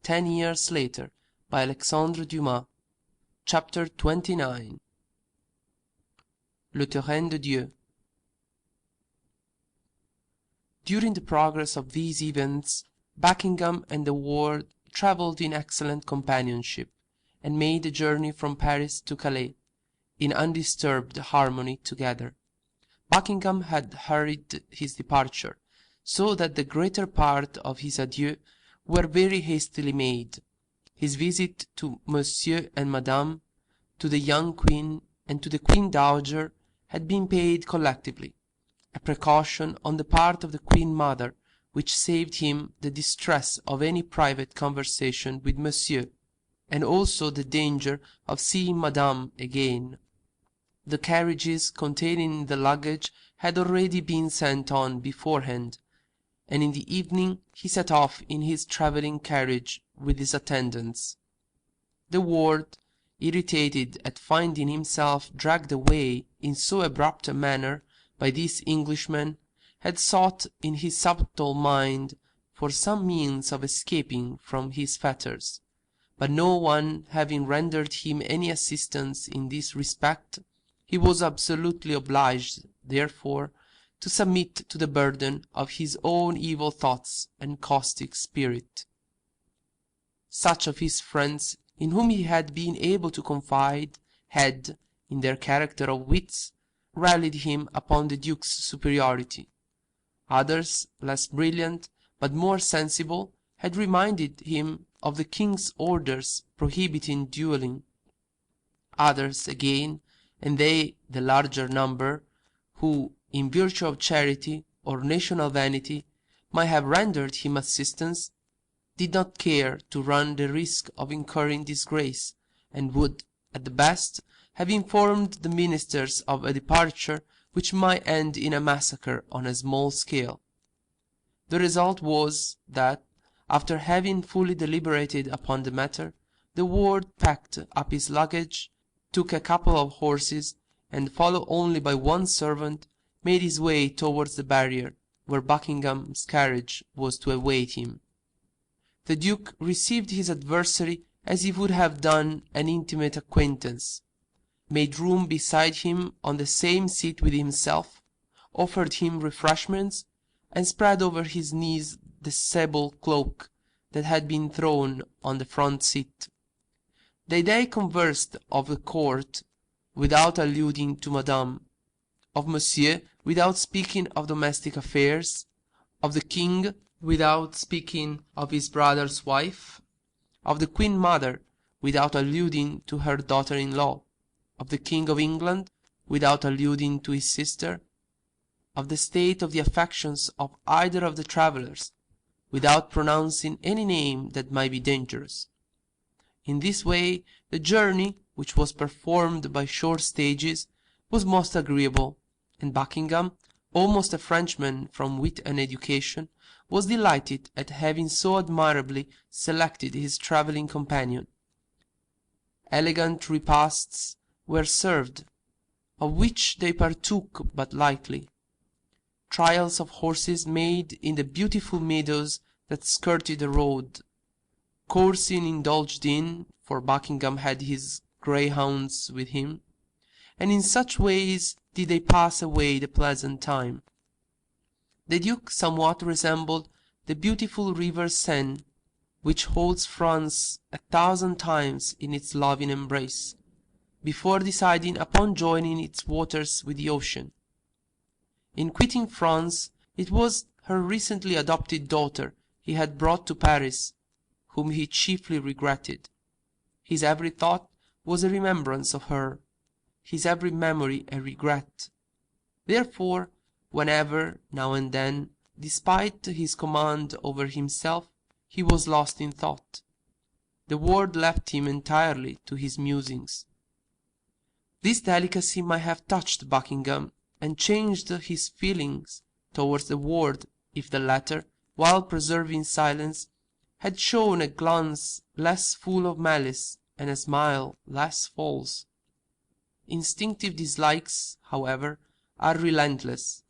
10 years later by Alexandre Dumas. Chapter 29. Le Terrain de Dieu. During the progress of these events, Buckingham and the ward travelled in excellent companionship, and made the journey from Paris to Calais in undisturbed harmony together. Buckingham had hurried his departure, so that the greater part of his adieux were very hastily made. His visit to Monsieur and Madame, to the young Queen, and to the Queen Dowager had been paid collectively, a precaution on the part of the Queen Mother which saved him the distress of any private conversation with Monsieur, and also the danger of seeing Madame again. The carriages containing the luggage had already been sent on beforehand, and in the evening he set off in his travelling carriage with his attendants. The ward, irritated at finding himself dragged away in so abrupt a manner by this Englishman, had sought in his subtle mind for some means of escaping from his fetters, but no one having rendered him any assistance in this respect, he was absolutely obliged, therefore, to submit to the burden of his own evil thoughts and caustic spirit. Such of his friends in whom he had been able to confide had, in their character of wits, rallied him upon the Duke's superiority. Others, less brilliant, but more sensible, had reminded him of the King's orders prohibiting duelling. Others again, and they the larger number, who, in virtue of charity or national vanity, might have rendered him assistance, did not care to run the risk of incurring disgrace, and would, at the best, have informed the ministers of a departure which might end in a massacre on a small scale. The result was, that, after having fully deliberated upon the matter, the ward packed up his luggage, took a couple of horses, and, followed only by one servant, made his way towards the barrier, where Buckingham's carriage was to await him. The Duke received his adversary as he would have done an intimate acquaintance, made room beside him on the same seat with himself, offered him refreshments, and spread over his knees the sable cloak that had been thrown on the front seat. They conversed of the court without alluding to Madame, of Monsieur without speaking of domestic affairs, of the King without speaking of his brother's wife, of the Queen Mother without alluding to her daughter-in-law, of the King of England without alluding to his sister, of the state of the affections of either of the travellers, without pronouncing any name that might be dangerous. In this way the journey, which was performed by short stages, was most agreeable, and Buckingham, almost a Frenchman from wit and education, was delighted at having so admirably selected his travelling companion. Elegant repasts were served, of which they partook but lightly. Trials of horses made in the beautiful meadows that skirted the road. Coursing indulged in, for Buckingham had his greyhounds with him, and in such ways did they pass away the pleasant time. The Duke somewhat resembled the beautiful river Seine, which holds France 1,000 times in its loving embrace, before deciding upon joining its waters with the ocean. In quitting France, it was her recently adopted daughter he had brought to Paris, whom he chiefly regretted. His every thought was a remembrance of her, his every memory a regret. Therefore, whenever, now and then, despite his command over himself, he was lost in thought, the ward left him entirely to his musings. This delicacy might have touched Buckingham, and changed his feelings towards the ward, if the latter, while preserving silence, had shown a glance less full of malice, and a smile less false. Instinctive dislikes, however, are relentless.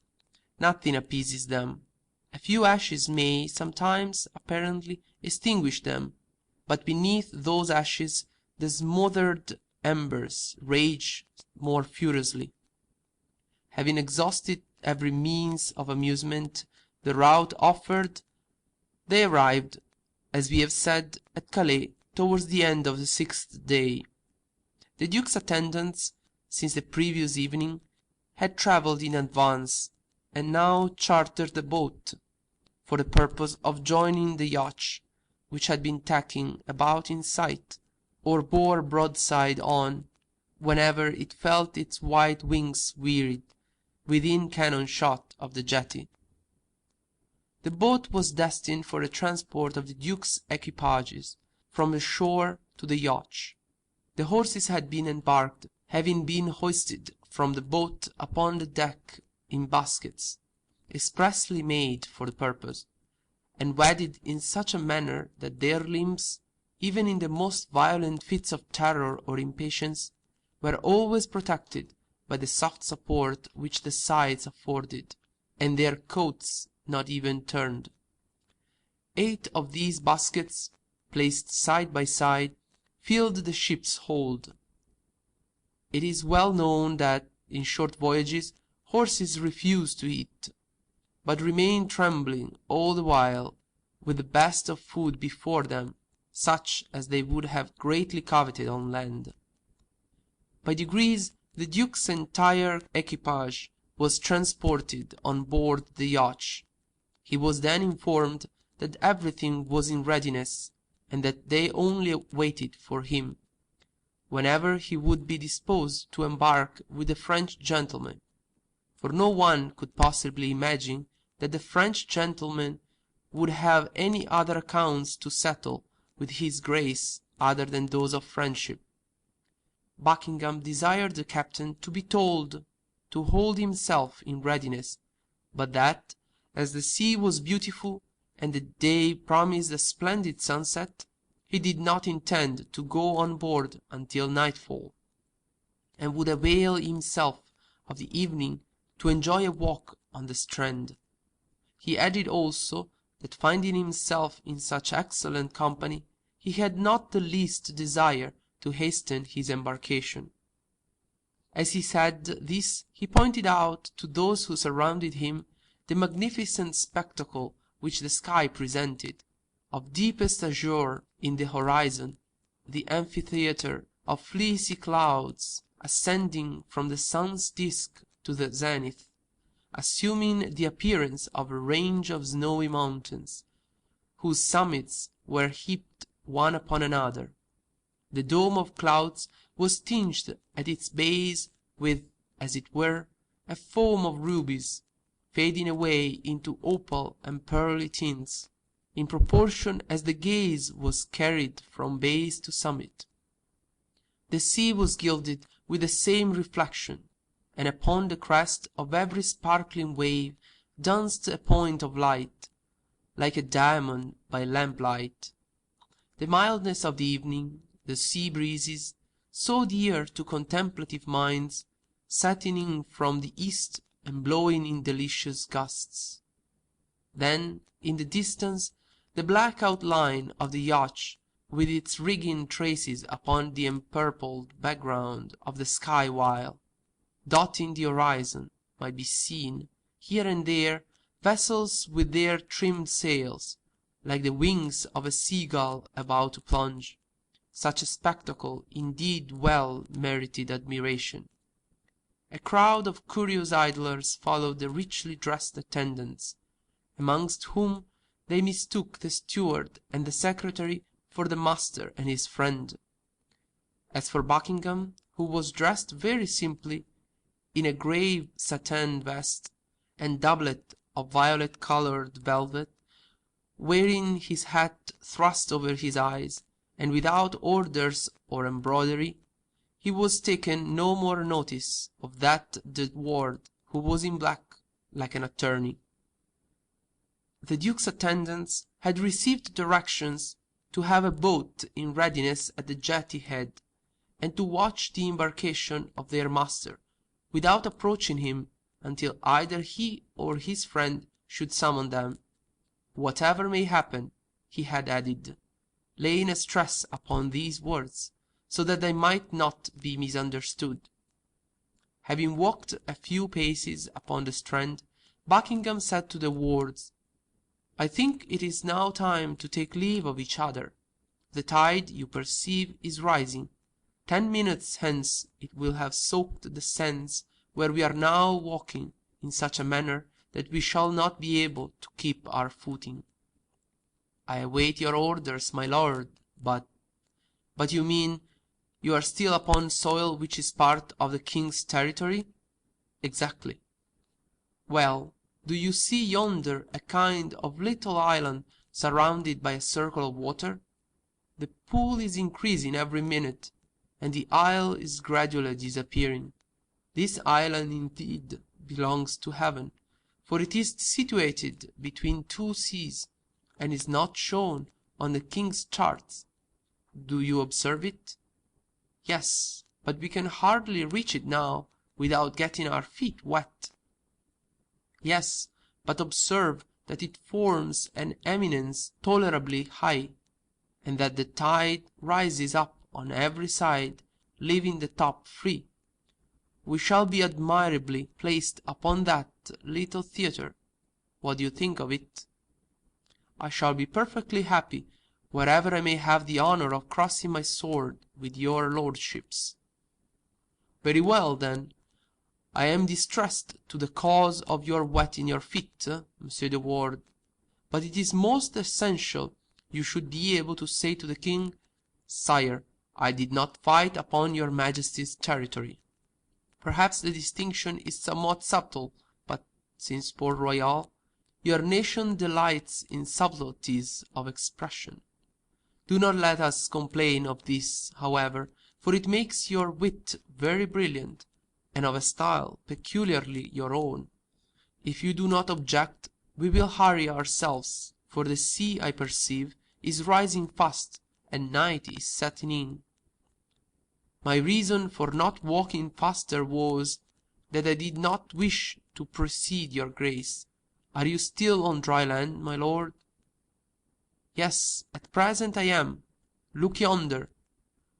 Nothing appeases them. A few ashes may sometimes apparently extinguish them, but beneath those ashes the smothered embers raged more furiously. Having exhausted every means of amusement the route offered, they arrived, as we have said, at Calais towards the end of the 6th day. The Duke's attendants, since the previous evening, had travelled in advance, and now chartered a boat, for the purpose of joining the yacht, which had been tacking about in sight, or bore broadside on, whenever it felt its white wings wearied, within cannon shot of the jetty. The boat was destined for the transport of the Duke's equipages from the shore to the yacht. The horses had been embarked, having been hoisted from the boat upon the deck in baskets, expressly made for the purpose, and wedded in such a manner that their limbs, even in the most violent fits of terror or impatience, were always protected by the soft support which the sides afforded, and their coats not even turned. 8 of these baskets, placed side by side, filled the ship's hold. It is well known that, in short voyages, horses refuse to eat, but remain trembling all the while, with the best of food before them, such as they would have greatly coveted on land. By degrees the Duke's entire equipage was transported on board the yacht. He was then informed that everything was in readiness, and that they only waited for him, whenever he would be disposed to embark with the French gentleman, for no one could possibly imagine that the French gentleman would have any other accounts to settle with his Grace other than those of friendship. Buckingham desired the captain to be told to hold himself in readiness, but that, as the sea was beautiful and the day promised a splendid sunset, he did not intend to go on board until nightfall, and would avail himself of the evening to enjoy a walk on the strand. He added also that, finding himself in such excellent company, he had not the least desire to hasten his embarkation. As he said this he pointed out to those who surrounded him the magnificent spectacle which the sky presented, of deepest azure in the horizon, the amphitheatre of fleecy clouds ascending from the sun's disk to the zenith, assuming the appearance of a range of snowy mountains, whose summits were heaped one upon another. The dome of clouds was tinged at its base with, as it were, a foam of rubies, fading away into opal and pearly tints, in proportion as the gaze was carried from base to summit. The sea was gilded with the same reflection, and upon the crest of every sparkling wave danced a point of light, like a diamond by lamplight. The mildness of the evening, the sea breezes, so dear to contemplative minds, setting in from the east and blowing in delicious gusts. Then, in the distance, the black outline of the yacht, with its rigging traces upon the empurpled background of the sky, while, dotting the horizon, might be seen, here and there, vessels with their trimmed sails, like the wings of a sea-gull about to plunge. Such a spectacle indeed well merited admiration. A crowd of curious idlers followed the richly dressed attendants, amongst whom they mistook the steward and the secretary for the master and his friend. As for Buckingham, who was dressed very simply, in a grey satin vest and doublet of violet-coloured velvet, wearing his hat thrust over his eyes, and without orders or embroidery, he was taken no more notice of that the ward, who was in black, like an attorney. The Duke's attendants had received directions to have a boat in readiness at the jetty head, and to watch the embarkation of their master, without approaching him, until either he or his friend should summon them. Whatever may happen, he had added, laying a stress upon these words, so that they might not be misunderstood. Having walked a few paces upon the strand, Buckingham said to the wards, "I think it is now time to take leave of each other. The tide, you perceive, is rising. 10 minutes hence it will have soaked the sands where we are now walking in such a manner that we shall not be able to keep our footing." "I await your orders, my lord, but you mean you are still upon soil which is part of the king's territory?" "Exactly." "Well, do you see yonder a kind of little island surrounded by a circle of water? The pool is increasing every minute, and the isle is gradually disappearing. This island indeed belongs to heaven, for it is situated between two seas, and is not shown on the king's charts. Do you observe it?" "Yes, but we can hardly reach it now without getting our feet wet." "Yes, but observe that it forms an eminence tolerably high, and that the tide rises up on every side, leaving the top free. We shall be admirably placed upon that little theatre. What do you think of it?" "I shall be perfectly happy wherever I may have the honour of crossing my sword with your lordships." "Very well, then. I am distressed to the cause of your wetting your feet, Monsieur de Ward, but it is most essential you should be able to say to the king, 'Sire, I did not fight upon your majesty's territory.' Perhaps the distinction is somewhat subtle, but, since Port Royal, your nation delights in subtleties of expression. Do not let us complain of this, however, for it makes your wit very brilliant, and of a style peculiarly your own. If you do not object, we will hurry ourselves, for the sea, I perceive, is rising fast, and night is setting in." "My reason for not walking faster was, that I did not wish to precede your grace. Are you still on dry land, my lord?" "Yes, at present I am. Look yonder.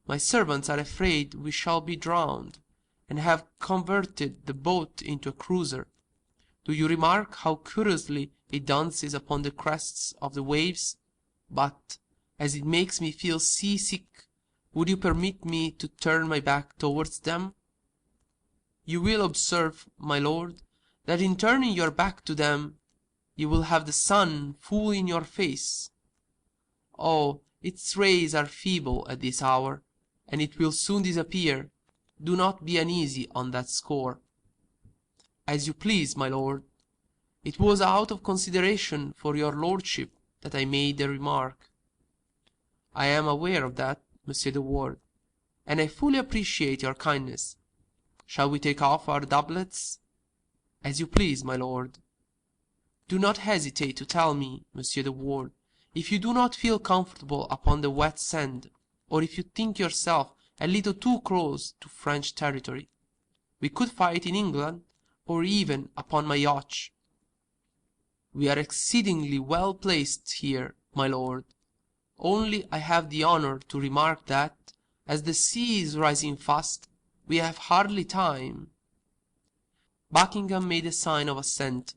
My servants are afraid we shall be drowned, and have converted the boat into a cruiser. Do you remark how curiously it dances upon the crests of the waves? But, as it makes me feel sea-sick, would you permit me to turn my back towards them?" "You will observe, my lord, that in turning your back to them, you will have the sun full in your face." "Oh, its rays are feeble at this hour, and it will soon disappear. Do not be uneasy on that score." "As you please, my lord. It was out of consideration for your lordship that I made the remark." "I am aware of that, Monsieur de Ward, and I fully appreciate your kindness. Shall we take off our doublets?" "As you please, my lord." "Do not hesitate to tell me, Monsieur de Ward, if you do not feel comfortable upon the wet sand, or if you think yourself a little too close to French territory. We could fight in England, or even upon my yacht." "We are exceedingly well placed here, my lord. Only I have the honour to remark that, as the sea is rising fast, we have hardly time." Buckingham made a sign of assent,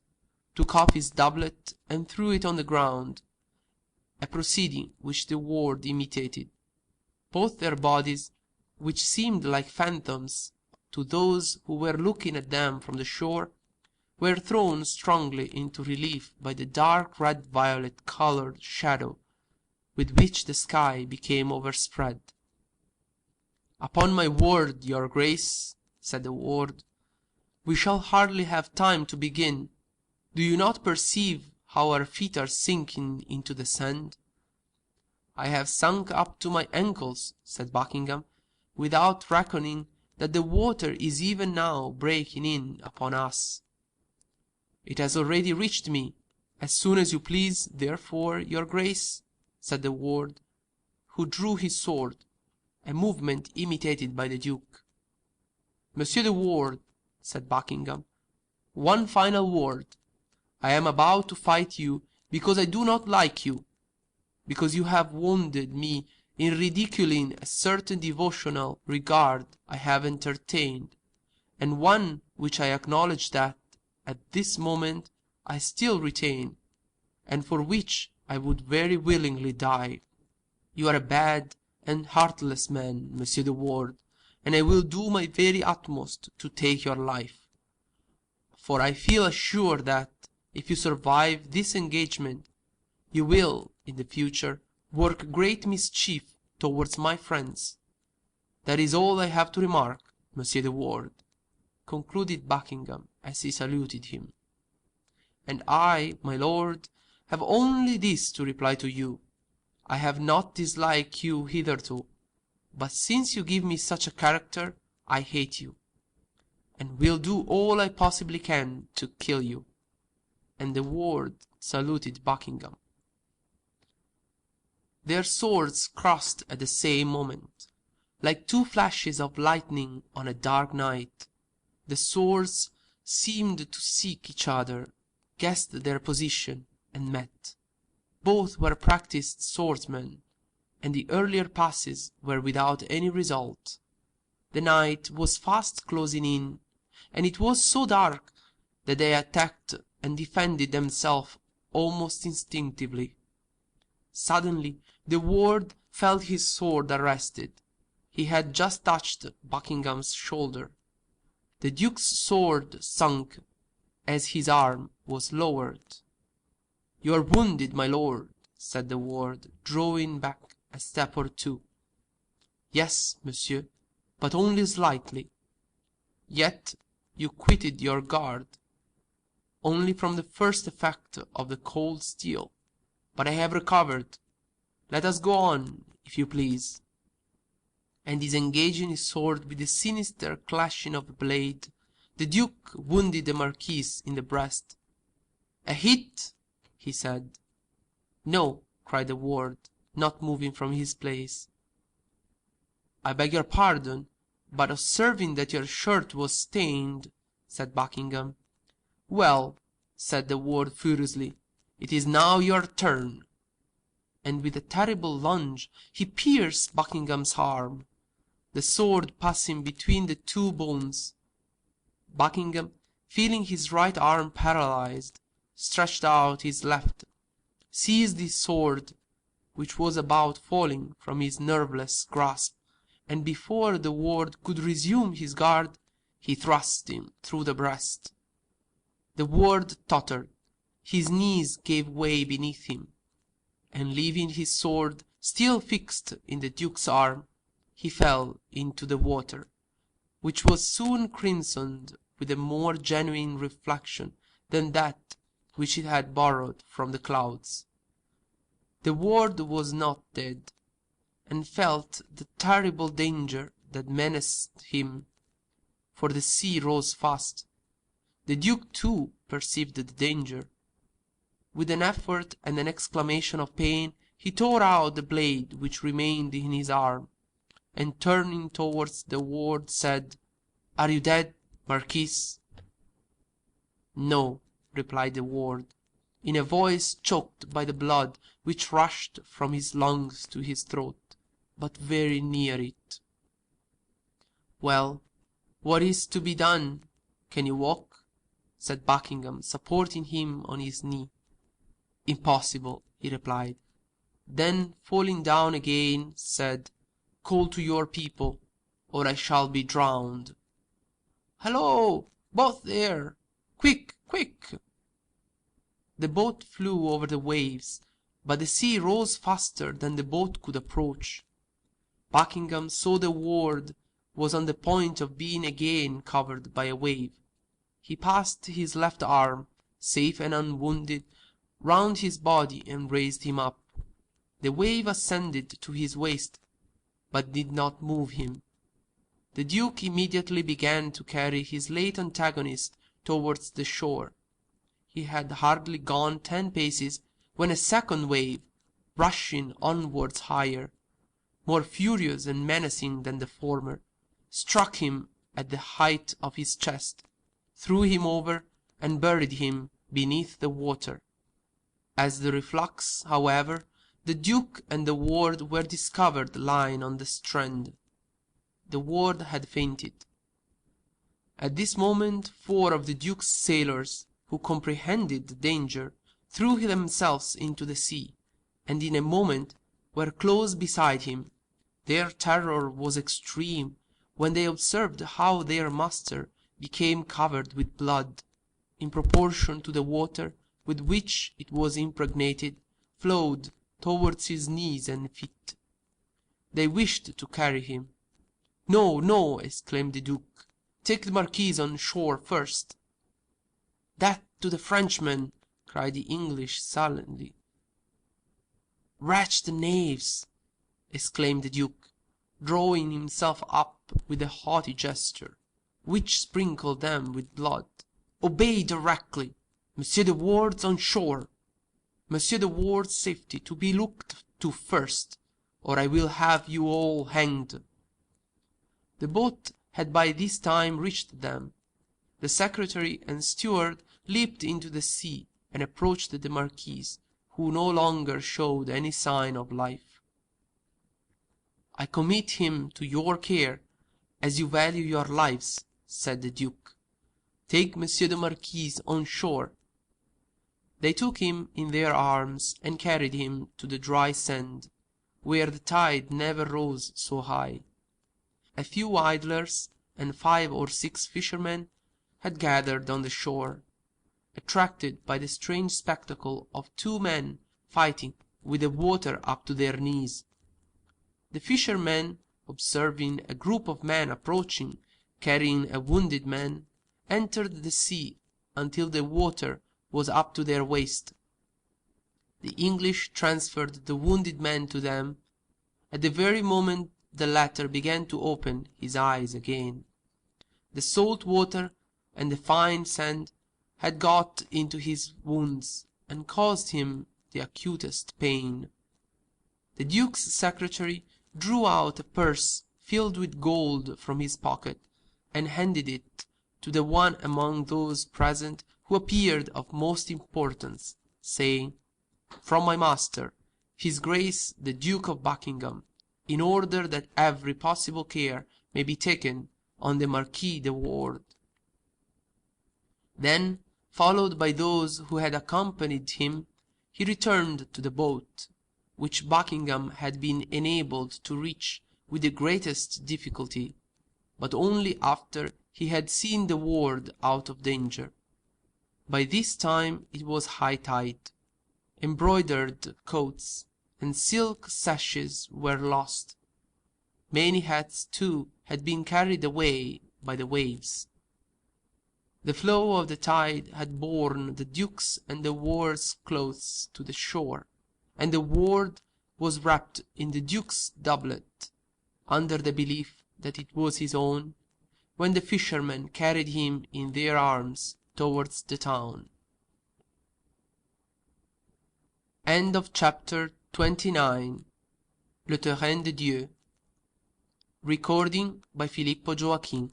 took off his doublet, and threw it on the ground, a proceeding which the ward imitated. Both their bodies, which seemed like phantoms to those who were looking at them from the shore, were thrown strongly into relief by the dark red-violet coloured shadow with which the sky became overspread. "Upon my word, your grace," said the ward, "we shall hardly have time to begin. Do you not perceive how our feet are sinking into the sand?" "I have sunk up to my ankles," said Buckingham, "without reckoning that the water is even now breaking in upon us." "It has already reached me. As soon as you please, therefore, your grace," said the ward, who drew his sword, a movement imitated by the duke. "Monsieur de Ward," said Buckingham, "one final word. I am about to fight you because I do not like you. because you have wounded me in ridiculing a certain devotional regard I have entertained, and one which I acknowledge that, at this moment, I still retain, and for which I would very willingly die. You are a bad and heartless man, Monsieur de Ward, and I will do my very utmost to take your life, for I feel assured that, if you survive this engagement, you will, in the future, work great mischief towards my friends. That is all I have to remark, Monsieur de Ward, concluded Buckingham as he saluted him. And I, my lord, have only this to reply to you. I have not disliked you hitherto, but since you give me such a character, I hate you, and will do all I possibly can to kill you. And De Ward saluted Buckingham. Their swords crossed at the same moment, like two flashes of lightning on a dark night. The swords seemed to seek each other, guessed their position, and met. Both were practised swordsmen, and the earlier passes were without any result. The night was fast closing in, and it was so dark that they attacked and defended themselves almost instinctively. Suddenly De Ward felt his sword arrested. He had just touched Buckingham's shoulder. The Duke's sword sunk as his arm was lowered. "You are wounded, my lord," said De Ward, drawing back a step or two. "Yes, monsieur, but only slightly." "Yet you quitted your guard." "Only from the first effect of the cold steel, but I have recovered. Let us go on, if you please." And disengaging his sword with a sinister clashing of the blade, the Duke wounded the Marquis in the breast. "A hit?" he said. "No," cried De Ward, not moving from his place. "I beg your pardon, but observing that your shirt was stained," said Buckingham. "Well," said De Ward furiously, "it is now your turn." And with a terrible lunge he pierced Buckingham's arm, the sword passing between the two bones. Buckingham, feeling his right arm paralyzed, stretched out his left, seized his sword, which was about falling from his nerveless grasp, and before De Ward could resume his guard, he thrust him through the breast. De Ward tottered, his knees gave way beneath him, and leaving his sword still fixed in the Duke's arm, he fell into the water, which was soon crimsoned with a more genuine reflection than that which it had borrowed from the clouds. De Ward was not dead, and felt the terrible danger that menaced him, for the sea rose fast. The Duke too perceived the danger. With an effort and an exclamation of pain, he tore out the blade which remained in his arm, and turning towards De Ward said, "Are you dead, Marquis?" "No," replied De Ward, in a voice choked by the blood which rushed from his lungs to his throat, but very near it. "Well, what is to be done? Can you walk?" said Buckingham, supporting him on his knee. "Impossible," he replied. Then, falling down again, said, "Call to your people, or I shall be drowned." "Hallo! Both there! Quick, quick!" The boat flew over the waves, but the sea rose faster than the boat could approach. Buckingham saw De Ward was on the point of being again covered by a wave. He passed his left arm, safe and unwounded, round his body and raised him up. The wave ascended to his waist, but did not move him. The Duke immediately began to carry his late antagonist towards the shore. He had hardly gone 10 paces when a second wave, rushing onwards higher, more furious and menacing than the former, struck him at the height of his chest, threw him over, and buried him beneath the water. As the reflux, however, The Duke and the ward were discovered lying on the strand. The ward had fainted. At this moment 4 of the Duke's sailors, who comprehended the danger, threw themselves into the sea, and in a moment were close beside him. Their terror was extreme when they observed how their master became covered with blood, in proportion to the water with which it was impregnated flowed towards his knees and feet. They wished to carry him. "No, no," exclaimed the Duke, "take the Marquis on shore first." "That to the Frenchmen," cried the English sullenly. "Wretched knaves!" exclaimed the Duke, drawing himself up with a haughty gesture, which sprinkled them with blood. "Obey directly. Monsieur de Wardes on shore. Monsieur de Wardes' safety to be looked to first, or I will have you all hanged." The boat had by this time reached them. The secretary and steward leaped into the sea and approached the Marquis, who no longer showed any sign of life. "I commit him to your care, as you value your lives," said the Duke. "Take Monsieur the Marquis on shore." They took him in their arms and carried him to the dry sand, where the tide never rose so high. A few idlers and 5 or 6 fishermen had gathered on the shore, attracted by the strange spectacle of 2 men fighting with the water up to their knees. The fishermen, observing a group of men approaching, carrying a wounded man, entered the sea until the water was up to their waist. The English transferred the wounded man to them. At the very moment the latter began to open his eyes again, the salt water and the fine sand had got into his wounds and caused him the acutest pain. The Duke's secretary drew out a purse filled with gold from his pocket, and handed it to the one among those present who appeared of most importance, saying, "From my master, his Grace the Duke of Buckingham, in order that every possible care may be taken on the Marquis de Wardes." Then, followed by those who had accompanied him, he returned to the boat, which Buckingham had been enabled to reach with the greatest difficulty, but only after he had seen the ward out of danger. By this time it was high tide. Embroidered coats and silk sashes were lost. Many hats, too, had been carried away by the waves. The flow of the tide had borne the Duke's and the ward's clothes to the shore, and the ward was wrapped in the Duke's doublet, under the belief that it was his own, when the fishermen carried him in their arms towards the town. End of chapter 29. Le Terrain de Dieu. Recording by Filippo Joachim.